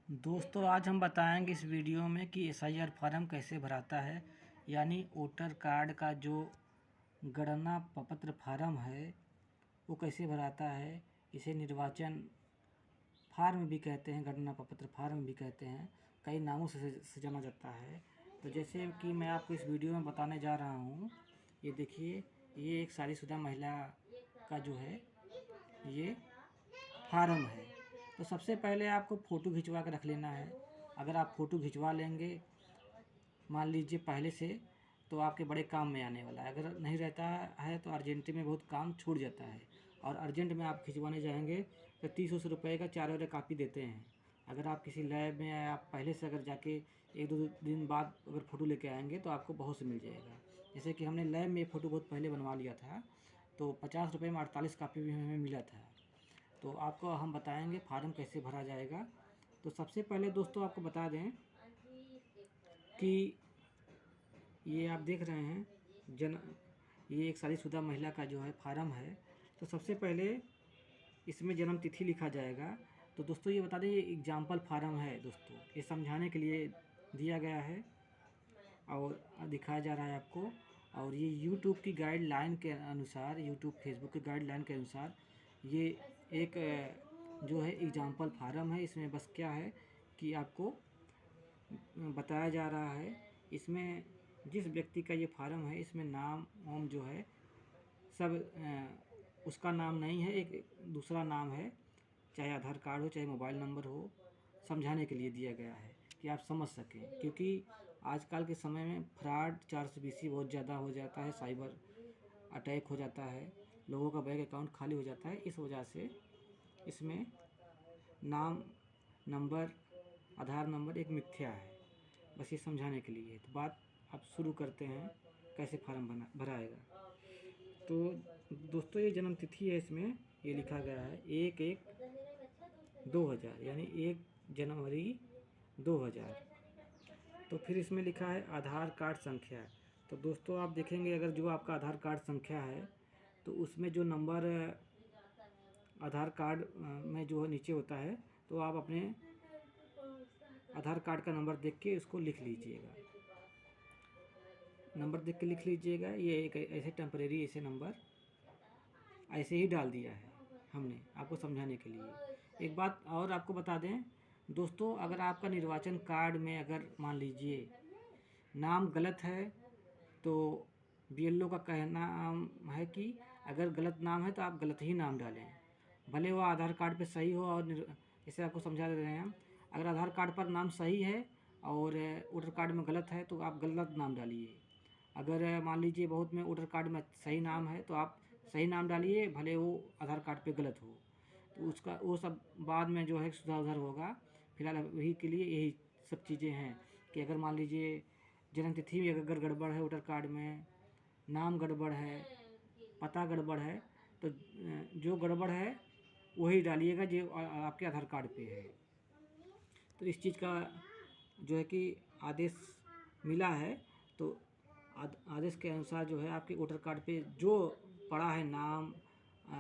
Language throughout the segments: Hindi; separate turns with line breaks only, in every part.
दोस्तों आज हम बताएंगे इस वीडियो में कि एसआईआर फार्म कैसे भराता है। यानी वोटर कार्ड का जो गणना पत्र फार्म है वो कैसे भराता है। इसे निर्वाचन फार्म भी कहते हैं, गणना पत्र फार्म भी कहते हैं, कई नामों से जाना जाता है। तो जैसे कि मैं आपको इस वीडियो में बताने जा रहा हूँ, ये देखिए, ये एक शादीशुदा महिला का जो है ये फार्म है। तो सबसे पहले आपको फ़ोटो खिंचवा के रख लेना है। अगर आप फ़ोटो खिंचवा लेंगे मान लीजिए पहले से, तो आपके बड़े काम में आने वाला है। अगर नहीं रहता है तो अर्जेंट में बहुत काम छूट जाता है। और अर्जेंट में आप खिंचवाने जाएंगे तो 30 रुपये का 4 वाले कापी देते हैं। अगर आप किसी लैब में या आप पहले से अगर जाके 1-2 दिन बाद अगर फ़ोटो लेके आएंगे तो आपको बहुत से मिल जाएगा। जैसे कि हमने लैब में फ़ोटो बहुत पहले बनवा लिया था, तो 50 रुपये में 48 कापी भी हमें मिला था। तो आपको हम बताएंगे फार्म कैसे भरा जाएगा। तो सबसे पहले दोस्तों आपको बता दें कि ये आप देख रहे हैं ये एक शादीशुदा महिला का जो है फार्म है। तो सबसे पहले इसमें जन्म तिथि लिखा जाएगा। तो दोस्तों ये बता दें, ये एग्जाम्पल फार्म है दोस्तों, ये समझाने के लिए दिया गया है और दिखाया जा रहा है आपको। और ये यूट्यूब की गाइडलाइन के अनुसार, यूट्यूब फेसबुक की गाइडलाइन के अनुसार ये एक जो है एग्जाम्पल फार्म है। इसमें बस क्या है कि आपको बताया जा रहा है, इसमें जिस व्यक्ति का ये फार्म है इसमें नाम वाम जो है सब उसका नाम नहीं है, एक दूसरा नाम है, चाहे आधार कार्ड हो चाहे मोबाइल नंबर हो। समझाने के लिए दिया गया है कि आप समझ सकें, क्योंकि आजकल के समय में फ्रॉड 420 बहुत ज़्यादा हो जाता है, साइबर अटैक हो जाता है, लोगों का बैंक अकाउंट खाली हो जाता है। इस वजह से इसमें नाम, नंबर, आधार नंबर एक मिथ्या है, बस ये समझाने के लिए। तो बात अब शुरू करते हैं कैसे फार्म भराएगा। तो दोस्तों ये जन्म तिथि है, इसमें ये लिखा गया है 1/1/2000 यानी 1 जनवरी 2000। तो फिर इसमें लिखा है आधार कार्ड संख्या। तो दोस्तों आप देखेंगे अगर जो आपका आधार कार्ड संख्या है तो उसमें जो नंबर आधार कार्ड में जो नीचे होता है, तो आप अपने आधार कार्ड का नंबर देख के उसको लिख लीजिएगा। नंबर देख के लिख लीजिएगा। ये एक ऐसे टेम्परेरी ऐसे नंबर ऐसे ही डाल दिया है हमने आपको समझाने के लिए। एक बात और आपको बता दें दोस्तों, अगर आपका निर्वाचन कार्ड में अगर मान लीजिए नाम गलत है तो बीएलओ का कहना है कि अगर गलत नाम है तो आप गलत ही नाम डालें, भले वो आधार कार्ड पे सही हो। और इसे आपको समझा दे रहे हैं हम, अगर आधार कार्ड पर नाम सही है और वोटर कार्ड में गलत है तो आप गलत नाम डालिए। अगर मान लीजिए बहुत में वोटर कार्ड में सही नाम है तो आप सही नाम डालिए, भले वो आधार कार्ड पे गलत हो। तो उसका वो सब बाद में जो है सुधार उधार होगा। फिलहाल अभी के लिए यही सब चीज़ें हैं कि अगर मान लीजिए जन्म तिथि में अगर गड़बड़ है, वोटर कार्ड में नाम गड़बड़ है, पता गड़बड़ है, तो जो गड़बड़ है वही डालिएगा जो आपके आधार कार्ड पे है। तो इस चीज़ का जो है कि आदेश मिला है, तो आदेश के अनुसार जो है आपके वोटर कार्ड पे जो पड़ा है नाम,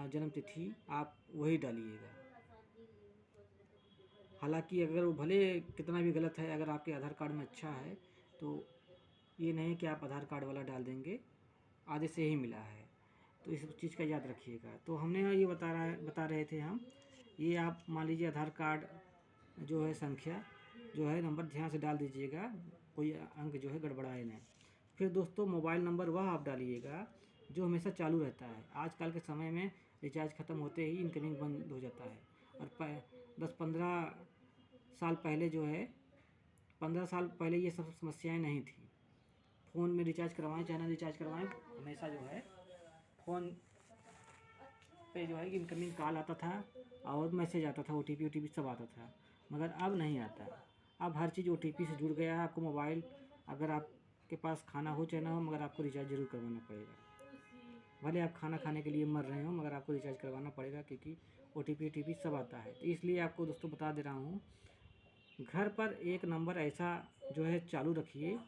जन्म तिथि, आप वही डालिएगा। हालांकि अगर वो भले कितना भी गलत है, अगर आपके आधार कार्ड में अच्छा है तो ये नहीं कि आप आधार कार्ड वाला डाल देंगे, आदेश से ही मिला है। तो इस चीज़ का याद रखिएगा। तो हमने ये बता रहे थे हम, ये आप मान लीजिए आधार कार्ड जो है संख्या जो है नंबर ध्यान से डाल दीजिएगा, कोई अंक जो है गड़बड़ाए नहीं। फिर दोस्तों मोबाइल नंबर वह आप डालिएगा जो हमेशा चालू रहता है। आजकल के समय में रिचार्ज ख़त्म होते ही इनकमिंग बंद हो जाता है। और 10-15 साल पहले जो है, 15 साल पहले ये सब समस्याएं नहीं थी। फ़ोन में रिचार्ज करवाएं चाहे ना रिचार्ज करवाएं, हमेशा जो है फ़ोन पे जो है कि इनकमिंग कॉल आता था और मैसेज आता था, ओटीपी सब आता था। मगर अब नहीं आता। अब हर चीज़ ओटीपी से जुड़ गया है। आपको मोबाइल, अगर आपके पास खाना हो चाहे ना हो, मगर आपको रिचार्ज ज़रूर करवाना पड़ेगा। भले आप खाना खाने के लिए मर रहे हो, मगर आपको रिचार्ज करवाना पड़ेगा, क्योंकि ओटीपी सब आता है। तो इसलिए आपको दोस्तों बता दे रहा हूँ, घर पर एक नंबर ऐसा जो है चालू रखिए।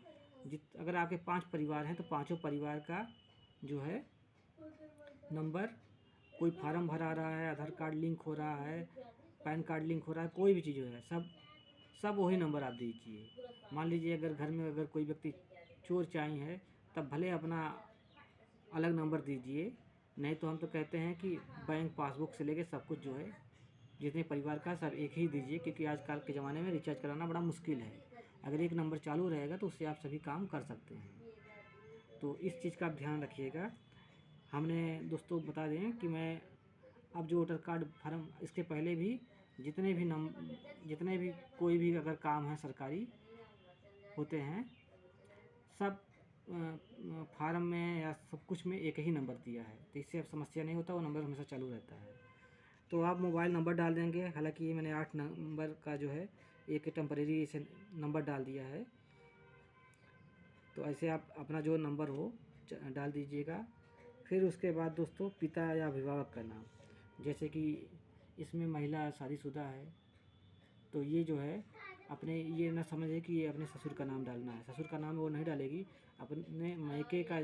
अगर आपके 5 परिवार हैं तो पाँचों परिवार का जो है नंबर, कोई फार्म भरा रहा है, आधार कार्ड लिंक हो रहा है, पैन कार्ड लिंक हो रहा है, कोई भी चीज़ हो रहा है, सब सब वही नंबर आप दीजिए। मान लीजिए अगर घर में अगर कोई व्यक्ति चोर चाई है तब भले अपना अलग नंबर दीजिए, नहीं तो हम तो कहते हैं कि बैंक पासबुक से लेके सब कुछ जो है जितने परिवार का सब एक ही दीजिए, क्योंकि आजकल के ज़माने में रिचार्ज कराना बड़ा मुश्किल है। अगर एक नंबर चालू रहेगा तो उससे आप सभी काम कर सकते हैं। तो इस चीज़ का आप ध्यान रखिएगा। हमने दोस्तों बता दें कि मैं अब जो वोटर कार्ड फार्म, इसके पहले भी जितने भी कोई भी अगर काम है सरकारी होते हैं, सब फार्म में या सब कुछ में एक ही नंबर दिया है, तो इससे अब समस्या नहीं होता, वो नंबर हमेशा चालू रहता है। तो आप मोबाइल नंबर डाल देंगे। हालांकि मैंने 8 नंबर का जो है एक टेम्परेरी से नंबर डाल दिया है। तो ऐसे आप अपना जो नंबर हो डाल दीजिएगा। फिर उसके बाद दोस्तों पिता या अभिभावक का नाम, जैसे कि इसमें महिला शादीशुदा है तो ये जो है अपने ये ना समझे कि ये अपने ससुर का नाम डालना है। ससुर का नाम वो नहीं डालेगी, अपने मायके का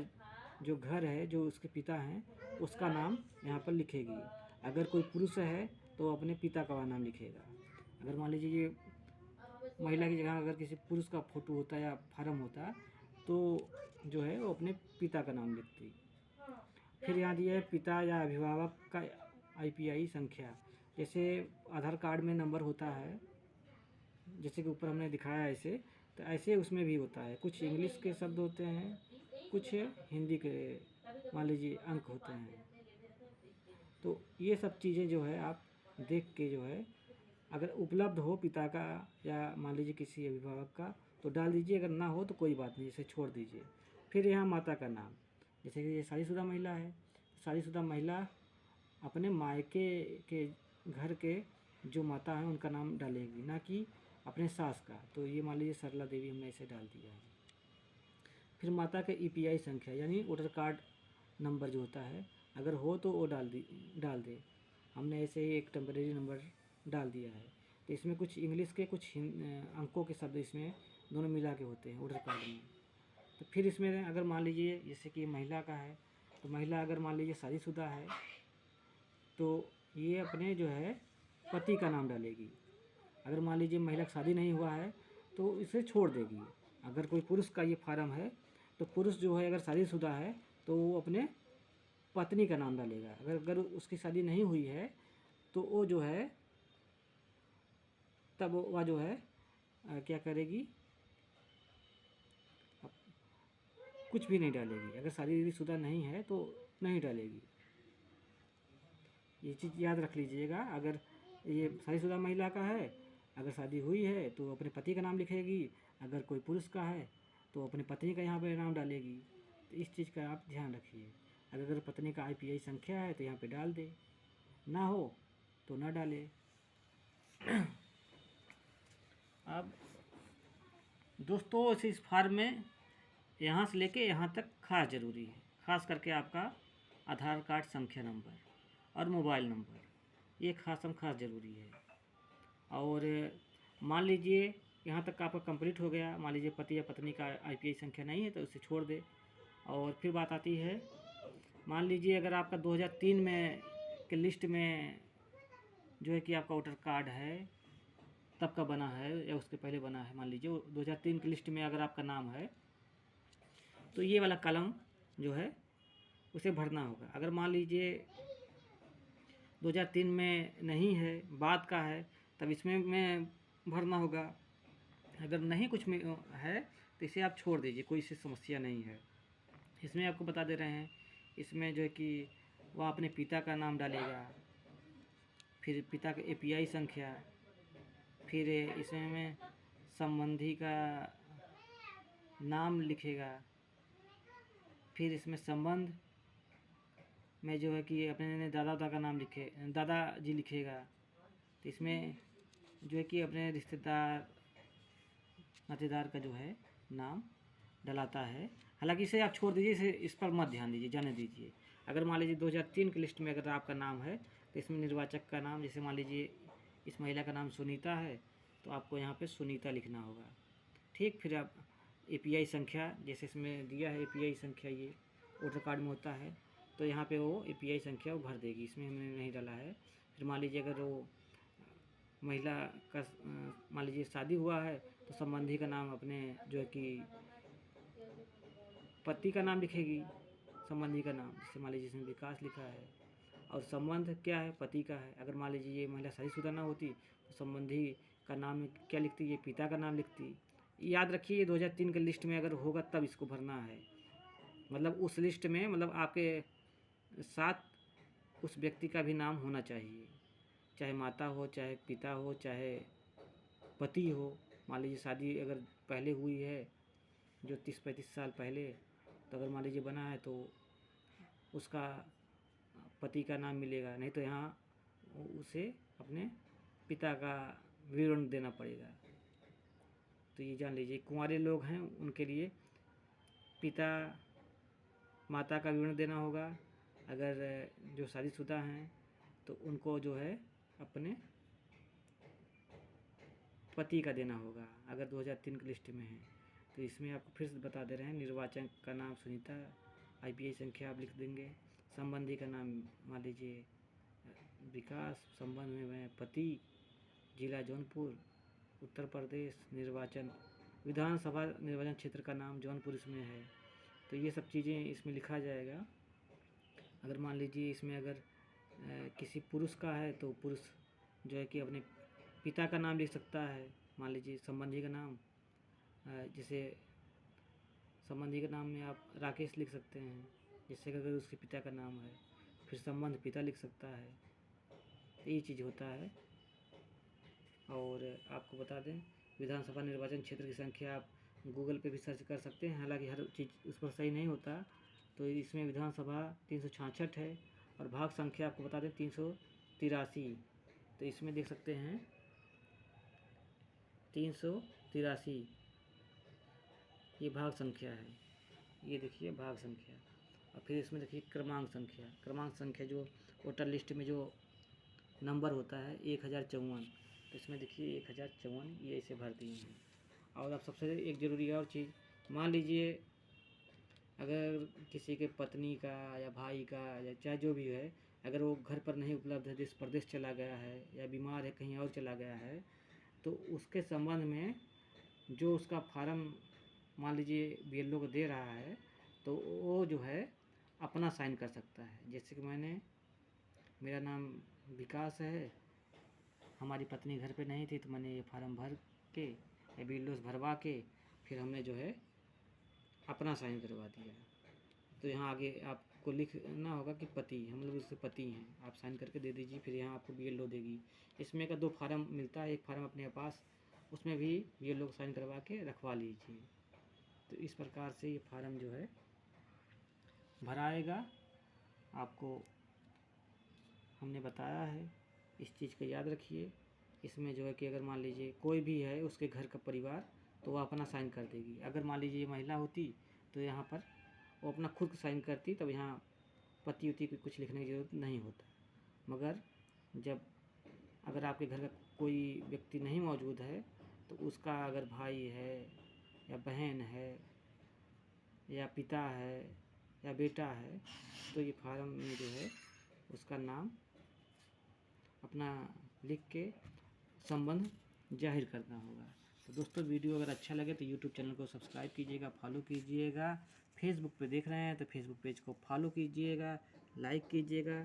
जो घर है जो उसके पिता हैं उसका नाम यहाँ पर लिखेगी। अगर कोई पुरुष है तो अपने पिता का नाम लिखेगा। अगर मान लीजिए ये महिला की जगह अगर किसी पुरुष का फ़ोटो होता या फार्म होता तो जो है वो अपने पिता का नाम लिखती। फिर यहाँ दिया है पिता या अभिभावक का IPI संख्या। जैसे आधार कार्ड में नंबर होता है, जैसे कि ऊपर हमने दिखाया ऐसे, तो ऐसे उसमें भी होता है। कुछ इंग्लिश के शब्द होते हैं, कुछ हिंदी के मान लीजिए अंक होते हैं। तो ये सब चीज़ें जो है आप देख के जो है अगर उपलब्ध हो पिता का या मान लीजिए किसी अभिभावक का तो डाल दीजिए, अगर ना हो तो कोई बात नहीं, इसे छोड़ दीजिए। फिर यहाँ माता का नाम, जैसे कि ये शादीशुदा महिला है, शादीशुदा महिला अपने मायके के घर के जो माता हैं उनका नाम डालेगी, ना कि अपने सास का। तो ये मान लीजिए सरला देवी हमने इसे डाल दिया है। फिर माता के EPI संख्या यानी वोटर कार्ड नंबर जो होता है, अगर हो तो वो डाल दे। हमने ऐसे ही एक टेम्परेरी नंबर डाल दिया है। तो इसमें कुछ इंग्लिश के कुछ अंकों के शब्द इसमें दोनों मिला के होते हैं वोटर कार्ड में। तो फिर इसमें अगर मान लीजिए जैसे कि महिला का है, तो महिला अगर मान लीजिए शादीशुदा है तो ये अपने जो है पति का नाम डालेगी। अगर मान लीजिए महिला का शादी नहीं हुआ है तो इसे छोड़ देगी। अगर कोई पुरुष का ये फार्म है तो पुरुष जो है अगर शादीशुदा है तो वो अपने पत्नी का नाम डालेगा। अगर उसकी शादी नहीं हुई है तो वो जो है तब वह जो है क्या करेगी, कुछ भी नहीं डालेगी। अगर शादीशुदा नहीं है तो नहीं डालेगी। ये चीज़ याद रख लीजिएगा। अगर ये शादीशुदा महिला का है, अगर शादी हुई है तो अपने पति का नाम लिखेगी। अगर कोई पुरुष का है तो अपनी पत्नी का यहाँ पे नाम डालेगी। तो इस चीज़ का आप ध्यान रखिए। अगर पत्नी का IPI संख्या है तो यहाँ पे डाल दे, ना हो तो ना डाले। अब दोस्तों इस फार्म में यहाँ से लेके यहाँ तक खास ज़रूरी है, खास करके आपका आधार कार्ड संख्या नंबर और मोबाइल नंबर, ये खास ज़रूरी है। और मान लीजिए यहाँ तक आपका कंप्लीट हो गया, मान लीजिए पति या पत्नी का IPI संख्या नहीं है तो उसे छोड़ दे। और फिर बात आती है, मान लीजिए अगर आपका 2003 में के लिस्ट में जो है कि आपका वोटर कार्ड है तब का बना है या उसके पहले बना है, मान लीजिए 2003 की लिस्ट में अगर आपका नाम है तो ये वाला कॉलम जो है उसे भरना होगा। अगर मान लीजिए 2003 में नहीं है, बाद का है, तब इसमें में भरना होगा। अगर नहीं कुछ में है तो इसे आप छोड़ दीजिए, कोई इससे समस्या नहीं है। इसमें आपको बता दे रहे हैं, इसमें जो है कि वह अपने पिता का नाम डालेगा, फिर पिता का API संख्या, फिर इसमें संबंधी का नाम लिखेगा, फिर इसमें संबंध में जो है कि अपने दादा का नाम दादाजी लिखेगा। तो इसमें जो है कि अपने रिश्तेदार नातेदार का जो है नाम डलाता है। हालांकि इसे आप छोड़ दीजिए, इस पर मत ध्यान दीजिए, जाने दीजिए। अगर मान लीजिए 2003 की लिस्ट में अगर आपका नाम है तो इसमें निर्वाचक का नाम, जैसे मान लीजिए इस महिला का नाम सुनीता है तो आपको यहाँ पे सुनीता लिखना होगा। ठीक, फिर आप API संख्या, जैसे इसमें दिया है API संख्या, ये वोटर कार्ड में होता है, तो यहाँ पे वो API संख्या वो भर देगी, इसमें हमने नहीं डाला है। फिर मान लीजिए अगर वो महिला का मान मान लीजिए शादी हुआ है तो संबंधी का नाम अपने जो है कि पति का नाम लिखेगी, संबंधी का नाम। जैसे मान लीजिए इसमें विकास लिखा है और संबंध क्या है, पति का है। अगर मान लीजिए ये महिला शादीशुदा ना होती तो संबंधी का नाम क्या लिखती, ये पिता का नाम लिखती। याद रखिए ये 2003 के लिस्ट में अगर होगा तब इसको भरना है, मतलब उस लिस्ट में मतलब आपके साथ उस व्यक्ति का भी नाम होना चाहिए, चाहे माता हो, चाहे पिता हो, चाहे पति हो। मान लीजिए शादी अगर पहले हुई है जो 30-35 साल पहले, तो अगर मान लीजिए बना है तो उसका पति का नाम मिलेगा, नहीं तो यहाँ उसे अपने पिता का विवरण देना पड़ेगा। तो ये जान लीजिए कुंवारे लोग हैं उनके लिए पिता माता का विवरण देना होगा। अगर जो शादीशुदा हैं तो उनको जो है अपने पति का देना होगा, अगर 2003 की लिस्ट में है। तो इसमें आपको फिर से बता दे रहे हैं, निर्वाचन का नाम सुनीता, IPI संख्या आप लिख देंगे, संबंधी का नाम मान लीजिए विकास, संबंध में मैं पति, जिला जौनपुर उत्तर प्रदेश, निर्वाचन विधानसभा निर्वाचन क्षेत्र का नाम जौनपुर इसमें है। तो ये सब चीज़ें इसमें लिखा जाएगा। अगर मान लीजिए इसमें अगर किसी पुरुष का है तो पुरुष जो है कि अपने पिता का नाम लिख सकता है। मान लीजिए संबंधी का नाम, जैसे संबंधी के नाम में आप राकेश लिख सकते हैं, जैसे कि अगर उसके पिता का नाम है, फिर संबंध पिता लिख सकता है। ये चीज़ होता है। और आपको बता दें विधानसभा निर्वाचन क्षेत्र की संख्या आप गूगल पे भी सर्च कर सकते हैं, हालांकि हर चीज़ उस पर सही नहीं होता। तो इसमें विधानसभा 366 है और भाग संख्या आपको बता दें 383। तो इसमें देख सकते हैं 383 ये भाग संख्या है, ये देखिए भाग संख्या। और फिर इसमें देखिए क्रमांक संख्या जो वोटर लिस्ट में जो नंबर होता है 1054। तो इसमें देखिए 1054 ये ऐसे भर दिए हैं। और अब सबसे एक ज़रूरी और चीज़, मान लीजिए अगर किसी के पत्नी का या भाई का या चाहे जो भी है, अगर वो घर पर नहीं उपलब्ध है, देश प्रदेश चला गया है या बीमार है कहीं और चला गया है, तो उसके संबंध में जो उसका फार्म मान लीजिए BLO को दे रहा है तो वो जो है अपना साइन कर सकता है। जैसे कि मेरा नाम विकास है, हमारी पत्नी घर पे नहीं थी तो मैंने ये फार्म भर के या BLO से भरवा के फिर हमने जो है अपना साइन करवा दिया। तो यहाँ आगे आपको लिखना होगा कि पति, हम लोग उसके पति हैं, आप साइन करके दे दीजिए। फिर यहाँ आपको BLO देगी। इसमें का 2 फार्म मिलता है, एक फार्म अपने पास, उसमें भी BLO को साइन करवा के रखवा लीजिए। तो इस प्रकार से ये फार्म जो है भराएगा, आपको हमने बताया है। इस चीज़ को याद रखिए। इसमें जो है कि अगर मान लीजिए कोई भी है उसके घर का परिवार तो वो अपना साइन कर देगी। अगर मान लीजिए महिला होती तो यहाँ पर वो अपना खुद साइन करती, तब यहाँ पति उति की कुछ लिखने की ज़रूरत नहीं होता। मगर जब अगर आपके घर का कोई व्यक्ति नहीं मौजूद है तो उसका अगर भाई है या बहन है या पिता है या बेटा है तो ये फार्म में जो है उसका नाम अपना लिख के संबंध जाहिर करना होगा। तो दोस्तों वीडियो अगर अच्छा लगे तो यूट्यूब चैनल को सब्सक्राइब कीजिएगा, फॉलो कीजिएगा। फेसबुक पे देख रहे हैं तो फेसबुक पेज को फॉलो कीजिएगा, लाइक कीजिएगा,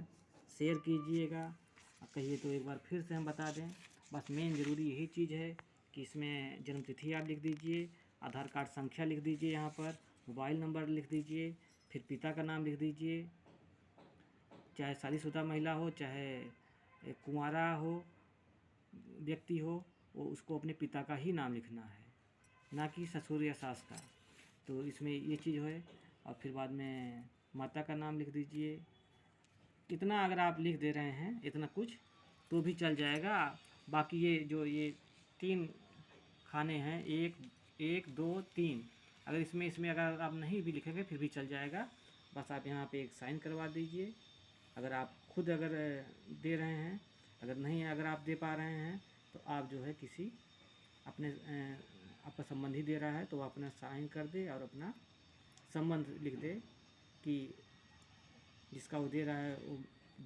शेयर कीजिएगा। कहिए तो एक बार फिर से हम बता दें, बस मेन ज़रूरी यही चीज़ है कि इसमें जन्म तिथि आप लिख दीजिए, आधार कार्ड संख्या लिख दीजिए, यहाँ पर मोबाइल नंबर लिख दीजिए, फिर पिता का नाम लिख दीजिए, चाहे शादीशुदा महिला हो चाहे कुंवारा हो व्यक्ति हो, वो उसको अपने पिता का ही नाम लिखना है, ना कि ससुर या सास का। तो इसमें ये चीज़ है। और फिर बाद में माता का नाम लिख दीजिए। इतना अगर आप लिख दे रहे हैं इतना कुछ तो भी चल जाएगा। बाकी ये जो ये 3 खाने हैं, 1 2 3, अगर इसमें अगर आप नहीं भी लिखेंगे फिर भी चल जाएगा। बस आप यहाँ पे एक साइन करवा दीजिए। अगर आप खुद अगर दे रहे हैं, अगर नहीं अगर आप दे पा रहे हैं तो आप जो है किसी अपने आपका संबंधी दे रहा है तो अपना साइन कर दे और अपना संबंध लिख दे कि जिसका वो दे रहा है वो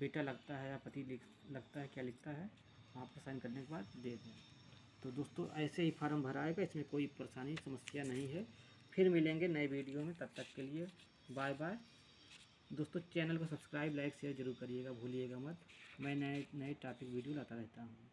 बेटा लगता है या पति लगता है, क्या लिखता है, आपका साइन करने के बाद दे दें। तो दोस्तों ऐसे ही फार्म भराएगा, इसमें कोई परेशानी समस्या नहीं है। फिर मिलेंगे नए वीडियो में, तब तक के लिए बाय बाय। दोस्तों चैनल को सब्सक्राइब, लाइक, शेयर जरूर करिएगा, भूलिएगा मत। मैं नए नए टॉपिक वीडियो लाता रहता हूँ।